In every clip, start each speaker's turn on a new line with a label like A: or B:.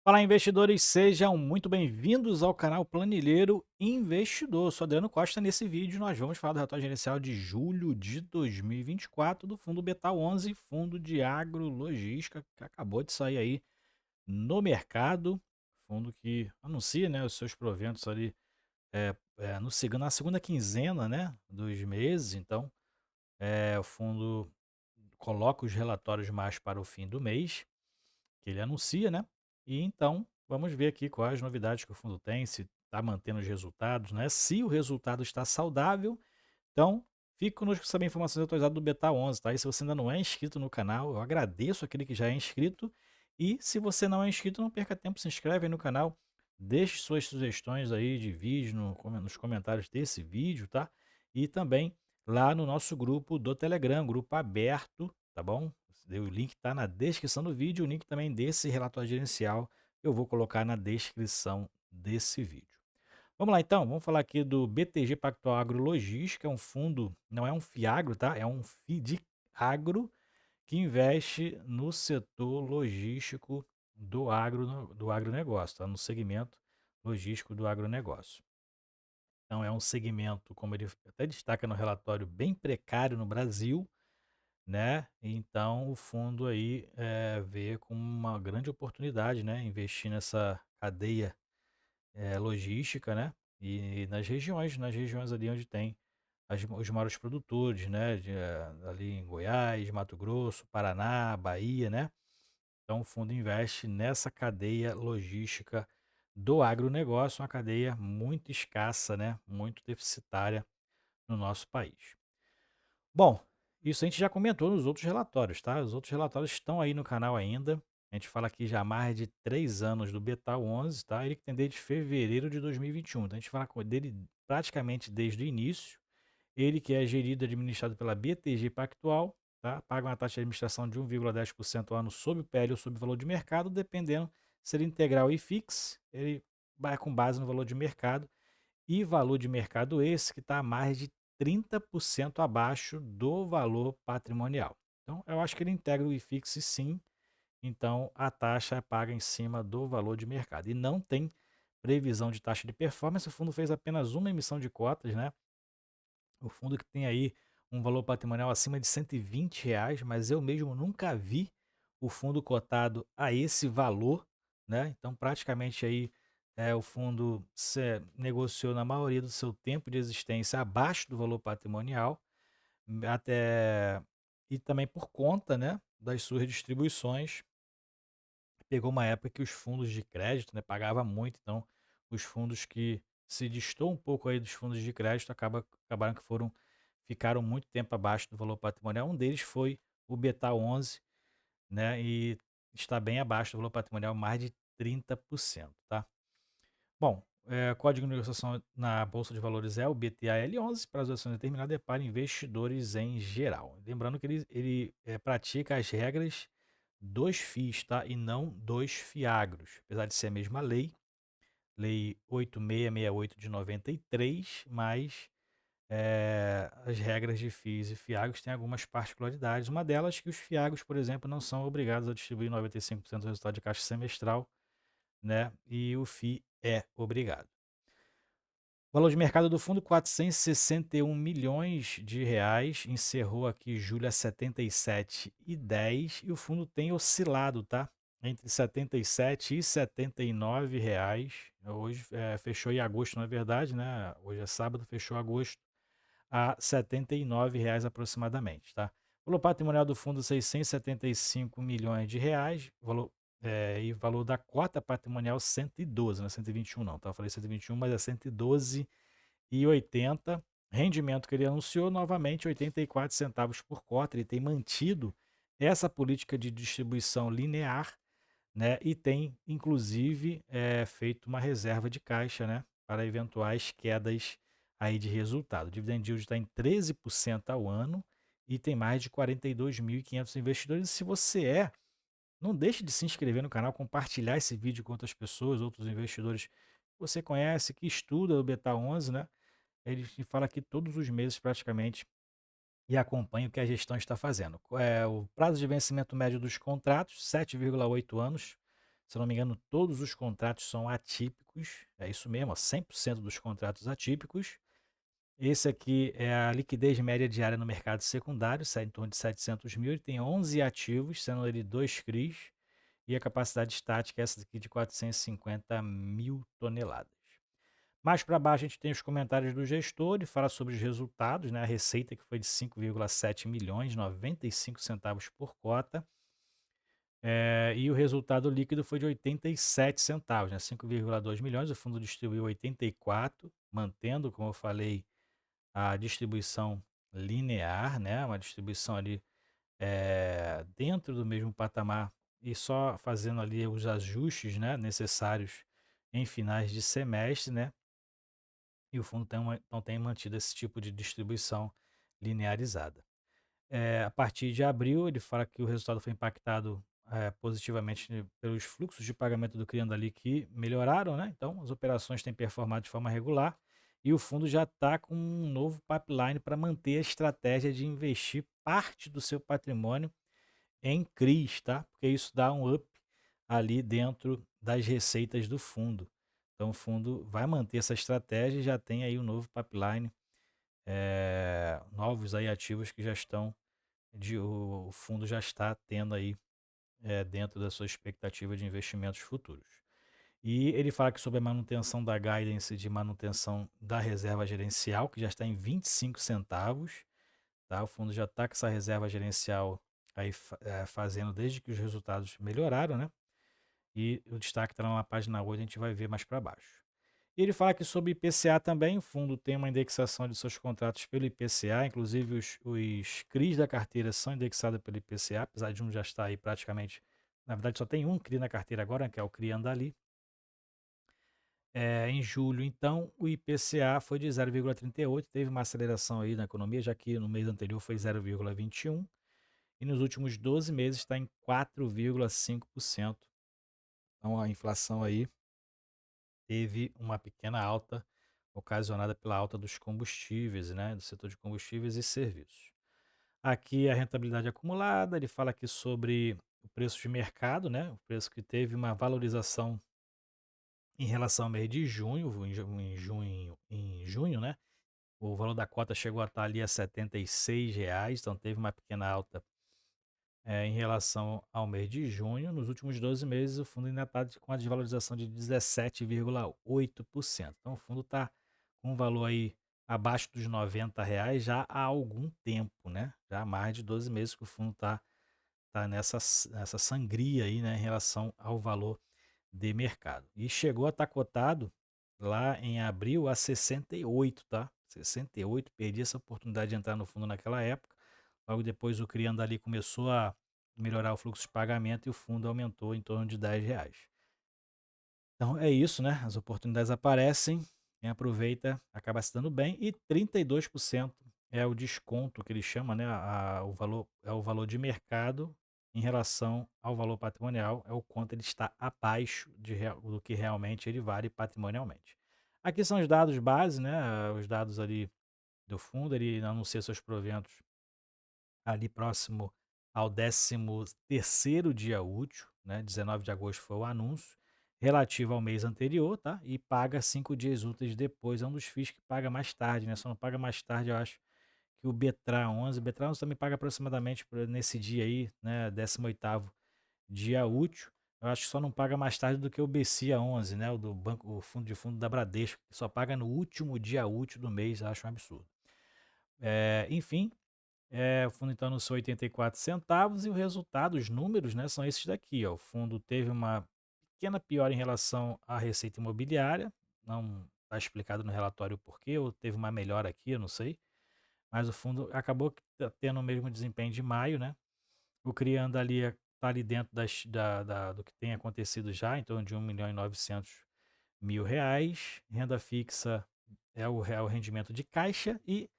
A: Fala, investidores, sejam muito bem-vindos ao canal Planilheiro Investidor. Eu sou Adriano Costa. Nesse vídeo, nós vamos falar do relatório gerencial de julho de 2024 do fundo Beta 11, fundo de agrologística, que acabou de sair aí no mercado. Fundo que anuncia, né, os seus proventos ali na segunda quinzena, né, dos meses. Então, o fundo coloca os relatórios mais para o fim do mês que ele anuncia, né? E então, vamos ver aqui quais novidades que o fundo tem, se está mantendo os resultados, né? Se o resultado está saudável, então fique conosco para saber informações atualizadas do Beta 11, tá? E se você ainda não é inscrito no canal, eu agradeço aquele que já é inscrito. E se você não é inscrito, não perca tempo, se inscreve aí no canal, deixe suas sugestões aí de vídeo nos comentários desse vídeo, tá? E também lá no nosso grupo do Telegram, grupo aberto, tá bom? O link está na descrição do vídeo, o link também desse relatório gerencial eu vou colocar na descrição desse vídeo. Vamos lá então, vamos falar aqui do BTG Pactual Agrologística, é um fundo, não é um FIAGRO, tá? É um FII de agro que investe no setor logístico do agronegócio, tá? No segmento logístico do agronegócio. Então é um segmento, como ele até destaca no relatório, bem precário no Brasil, né? Então o fundo aí vê como uma grande oportunidade, né? Investir nessa cadeia logística, né? E nas regiões ali onde tem os maiores produtores, né? Ali em Goiás, Mato Grosso, Paraná, Bahia, né? Então o fundo investe nessa cadeia logística do agronegócio, uma cadeia muito escassa, né? Muito deficitária no nosso país. Bom, isso a gente já comentou nos outros relatórios, tá? Os outros relatórios estão aí no canal ainda. A gente fala aqui já há mais de 3 anos do Beta 11, tá? Ele que tem desde fevereiro de 2021. Então a gente fala dele praticamente desde o início. Ele que é gerido e administrado pela BTG Pactual, tá? Paga uma taxa de administração de 1,10% ao ano sob o PL ou sob o valor de mercado, dependendo se ele é integral e fix, ele vai com base no valor de mercado. E valor de mercado esse que está mais de 30% abaixo do valor patrimonial. Então, eu acho que ele integra o IFIX sim, então a taxa é paga em cima do valor de mercado. E não tem previsão de taxa de performance, o fundo fez apenas uma emissão de cotas, né? O fundo que tem aí um valor patrimonial acima de R$ 120, mas eu mesmo nunca vi o fundo cotado a esse valor, né? Então, praticamente aí o fundo negociou na maioria do seu tempo de existência abaixo do valor patrimonial, até e também por conta, né, das suas distribuições. Pegou uma época que os fundos de crédito, né, pagava muito, então os fundos que se distou um pouco aí dos fundos de crédito acabaram que ficaram muito tempo abaixo do valor patrimonial. Um deles foi o Beta 11, né, e está bem abaixo do valor patrimonial, mais de 30%, tá? Bom, código de negociação na Bolsa de Valores é o BTAL11, para as ações determinadas é para investidores em geral. Lembrando que ele pratica as regras dos FIIs, tá? E não dos FIAGROS, apesar de ser a mesma lei, Lei 8668 de 93, mas as regras de FIIs e FIAGROS têm algumas particularidades. Uma delas é que os FIAGROS, por exemplo, não são obrigados a distribuir 95% do resultado de caixa semestral, né? E o FII é obrigado. O valor de mercado do fundo, 461 milhões de reais, encerrou aqui julho a 77,10 e o fundo tem oscilado, tá? Entre 77 e 79 reais. Hoje fechou em agosto, na verdade, né? Hoje é sábado, fechou agosto a 79 reais aproximadamente, tá? O valor patrimonial do fundo, 675 milhões de reais, e valor da cota patrimonial 112, não é 121 não, tá? Eu falei 121, mas é 112,80. Rendimento que ele anunciou novamente 84 centavos por cota. Ele tem mantido essa política de distribuição linear, né? E tem inclusive feito uma reserva de caixa, né? Para eventuais quedas aí de resultado. O dividend yield está em 13% ao ano e tem mais de 42.500 investidores. E se você não deixe de se inscrever no canal, compartilhar esse vídeo com outras pessoas, outros investidores que você conhece, que estuda o Beta 11, né? Ele te fala aqui todos os meses praticamente e acompanha o que a gestão está fazendo. O prazo de vencimento médio dos contratos, 7,8 anos. Se eu não me engano, todos os contratos são atípicos, é isso mesmo, ó, 100% dos contratos atípicos. Esse aqui é a liquidez média diária no mercado secundário, sai em torno de 700 mil. Ele tem 11 ativos, sendo ele 2 CRIs, e a capacidade estática é essa aqui de 450 mil toneladas. Mais para baixo a gente tem os comentários do gestor, ele fala sobre os resultados, né? A receita que foi de 5,7 milhões, 95 centavos por cota, e o resultado líquido foi de 87 centavos, né? 5,2 milhões, o fundo distribuiu 84, mantendo, como eu falei, a distribuição linear, né? Uma distribuição ali dentro do mesmo patamar e só fazendo ali os ajustes, né, necessários em finais de semestre, né? E o fundo então tem mantido esse tipo de distribuição linearizada. A partir de abril, ele fala que o resultado foi impactado positivamente pelos fluxos de pagamento do Criando Ali que melhoraram, né? Então, as operações têm performado de forma regular e o fundo já está com um novo pipeline para manter a estratégia de investir parte do seu patrimônio em CRIs, tá? Porque isso dá um up ali dentro das receitas do fundo. Então, o fundo vai manter essa estratégia e já tem aí um novo pipeline, novos aí ativos que já estão, o fundo já está tendo aí dentro da sua expectativa de investimentos futuros. E ele fala que sobre a manutenção da guidance de manutenção da reserva gerencial, que já está em 25 centavos, tá? O fundo já está com essa reserva gerencial aí fazendo desde que os resultados melhoraram, né? E o destaque está lá na página 8, a gente vai ver mais para baixo. E ele fala que sobre IPCA também, o fundo tem uma indexação de seus contratos pelo IPCA, inclusive os CRIs da carteira são indexados pelo IPCA, apesar de um já estar aí praticamente, na verdade só tem um CRI na carteira agora, que é o CRI Andali. Em julho, então, o IPCA foi de 0,38, teve uma aceleração aí na economia, já que no mês anterior foi 0,21, e nos últimos 12 meses está em 4,5%. Então a inflação aí teve uma pequena alta ocasionada pela alta dos combustíveis, né, do setor de combustíveis e serviços. Aqui a rentabilidade acumulada, ele fala aqui sobre o preço de mercado, né, o preço que teve uma valorização em relação ao mês de junho, em junho, né, o valor da cota chegou a estar ali a R$ 76, então teve uma pequena alta em relação ao mês de junho. Nos últimos 12 meses, o fundo ainda está com a desvalorização de 17,8%. Então, o fundo está com um valor aí abaixo dos R$ 90 já há algum tempo, né? Já há mais de 12 meses que o fundo tá nessa sangria aí, né, em relação ao valor de mercado. E chegou a estar cotado lá em abril a 68, tá? 68, perdi essa oportunidade de entrar no fundo naquela época. Logo depois o Criando ali começou a melhorar o fluxo de pagamento e o fundo aumentou em torno de R$ 10. Então é isso, né? As oportunidades aparecem, quem aproveita acaba se dando bem e 32% é o desconto que ele chama, né? O valor é o valor de mercado em relação ao valor patrimonial, é o quanto ele está abaixo do que realmente ele vale patrimonialmente. Aqui são os dados base, né? Os dados ali do fundo, ele anuncia seus proventos ali próximo ao 13º dia útil, né, 19 de agosto foi o anúncio, relativo ao mês anterior, tá? E paga 5 dias úteis depois, é um dos FIIs que paga mais tarde, né? Só não paga mais tarde, eu acho, que o Betran 11. O Betran 11 também paga aproximadamente nesse dia aí, né, 18º dia útil. Eu acho que só não paga mais tarde do que o BCIA 11, né, o do banco, o fundo de fundo da Bradesco, que só paga no último dia útil do mês, eu acho um absurdo. Enfim, o fundo então anunciou 84 centavos e o resultado, os números, né, são esses daqui, ó. O fundo teve uma pequena piora em relação à receita imobiliária, não está explicado no relatório o porquê, ou teve uma melhora aqui, eu não sei, mas o fundo acabou tendo o mesmo desempenho de maio, né? O Criando ali está ali dentro do que tem acontecido já, em torno de 1.900.000 reais. Renda fixa é o rendimento de caixa e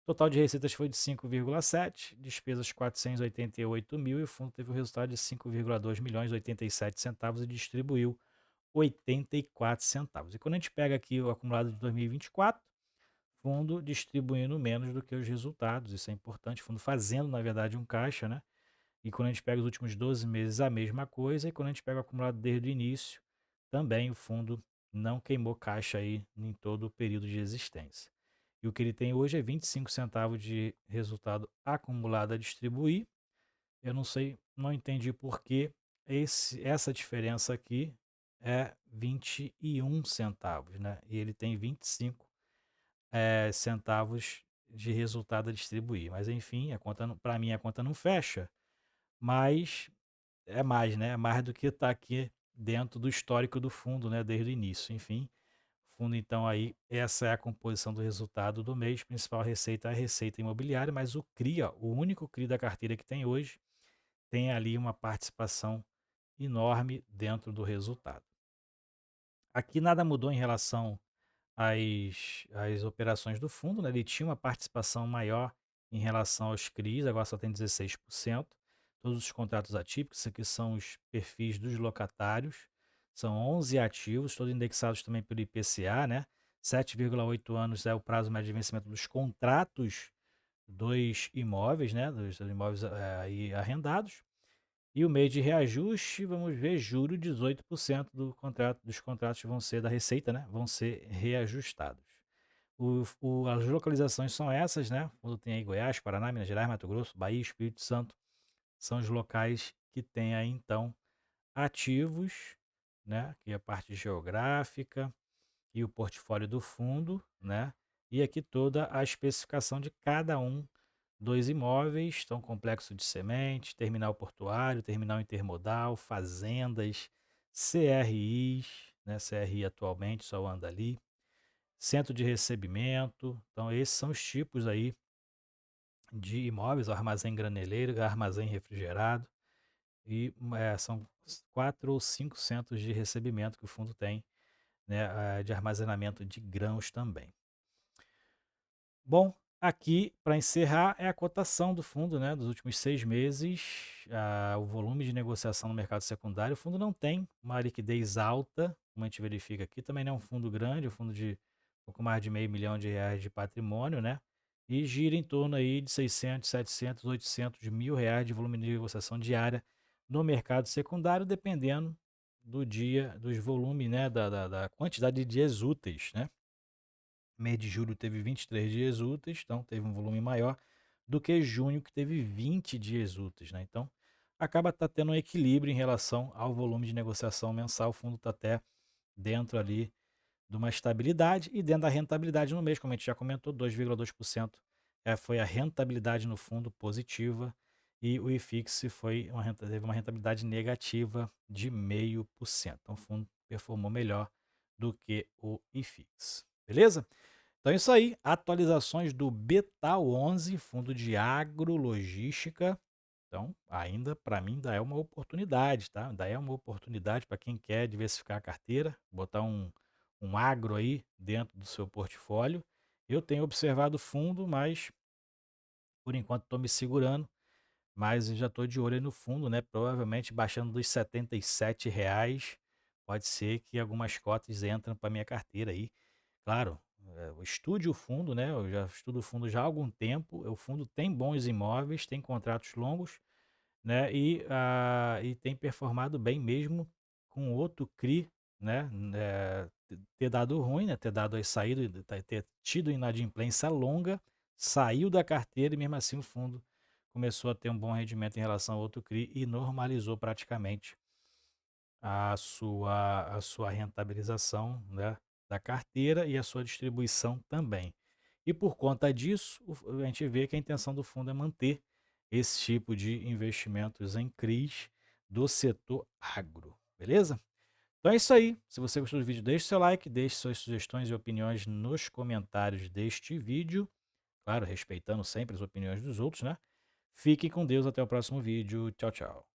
A: total de receitas foi de 5,7, despesas 488 mil e o fundo teve um resultado de 5,2 milhões 87 centavos e distribuiu 84 centavos. E quando a gente pega aqui o acumulado de 2024, fundo distribuindo menos do que os resultados, isso é importante, fundo fazendo na verdade um caixa, né? E quando a gente pega os últimos 12 meses, a mesma coisa. E quando a gente pega o acumulado desde o início, também o fundo não queimou caixa aí em todo o período de existência. E o que ele tem hoje é 25 centavos de resultado acumulado a distribuir. Eu não sei, não entendi por que essa diferença aqui é 21 centavos, né? E ele tem 25 centavos de resultado a distribuir. Mas enfim, a conta para mim a conta não fecha, mas é mais, né? É mais do que está aqui dentro do histórico do fundo, né? Desde o início. Enfim, fundo então aí, essa é a composição do resultado do mês. Principal receita é a receita imobiliária, mas o CRI, ó, o único CRI da carteira que tem hoje, tem ali uma participação enorme dentro do resultado. Aqui nada mudou em relação às operações do fundo, né? Ele tinha uma participação maior em relação aos CRIs, agora só tem 16%. Todos os contratos atípicos, isso aqui são os perfis dos locatários, são 11 ativos, todos indexados também pelo IPCA, né? 7,8 anos é o prazo médio de vencimento dos contratos dos imóveis, né? Dos imóveis aí arrendados. E o mês de reajuste, vamos ver, juro, 18% dos contratos vão ser da receita, né? Vão ser reajustados. As localizações são essas, né? Quando tem aí Goiás, Paraná, Minas Gerais, Mato Grosso, Bahia, Espírito Santo, são os locais que tem aí então ativos, né? Que é a parte geográfica e o portfólio do fundo, né? E aqui toda a especificação de cada um dois imóveis, então complexo de sementes, terminal portuário, terminal intermodal, fazendas, CRIs, né, CRI atualmente só anda ali, centro de recebimento, então esses são os tipos aí de imóveis, armazém graneleiro, armazém refrigerado, e são 4 ou 5 centros de recebimento que o fundo tem, né, de armazenamento de grãos também. Bom, aqui para encerrar é a cotação do fundo, né, dos últimos 6 meses, o volume de negociação no mercado secundário. O fundo não tem uma liquidez alta, como a gente verifica aqui, também não é um fundo grande, um fundo de pouco mais de meio milhão de reais de patrimônio, né, e gira em torno aí de 600, 700, 800 mil reais de volume de negociação diária no mercado secundário, dependendo do dia, dos volumes, né, da quantidade de dias úteis, né. Mês de julho teve 23 dias úteis, então teve um volume maior do que junho, que teve 20 dias úteis, né? Então, acaba tendo um equilíbrio em relação ao volume de negociação mensal. O fundo está até dentro ali de uma estabilidade e dentro da rentabilidade no mês, como a gente já comentou, 2,2% foi a rentabilidade no fundo positiva, e o IFIX teve uma rentabilidade negativa de 0,5%. Então, o fundo performou melhor do que o IFIX. Beleza? Então é isso aí, atualizações do Betal 11, fundo de agrologística. Então, ainda, para mim, ainda é uma oportunidade, tá? Ainda é uma oportunidade para quem quer diversificar a carteira, botar um agro aí dentro do seu portfólio. Eu tenho observado o fundo, mas por enquanto estou me segurando, mas eu já estou de olho aí no fundo, né? Provavelmente baixando dos R$ 77, pode ser que algumas cotas entrem para minha carteira aí. Claro, eu estude o fundo, né, eu já estudo o fundo já há algum tempo, o fundo tem bons imóveis, tem contratos longos, né, e tem performado bem mesmo com outro CRI, né, ter dado ruim, né, ter dado aí saído, ter tido inadimplência longa, saiu da carteira e mesmo assim o fundo começou a ter um bom rendimento em relação ao outro CRI e normalizou praticamente a sua rentabilização, né, da carteira e a sua distribuição também. E por conta disso, a gente vê que a intenção do fundo é manter esse tipo de investimentos em CRIs do setor agro, beleza? Então é isso aí. Se você gostou do vídeo, deixe seu like, deixe suas sugestões e opiniões nos comentários deste vídeo. Claro, respeitando sempre as opiniões dos outros, né? Fique com Deus, até o próximo vídeo. Tchau, tchau.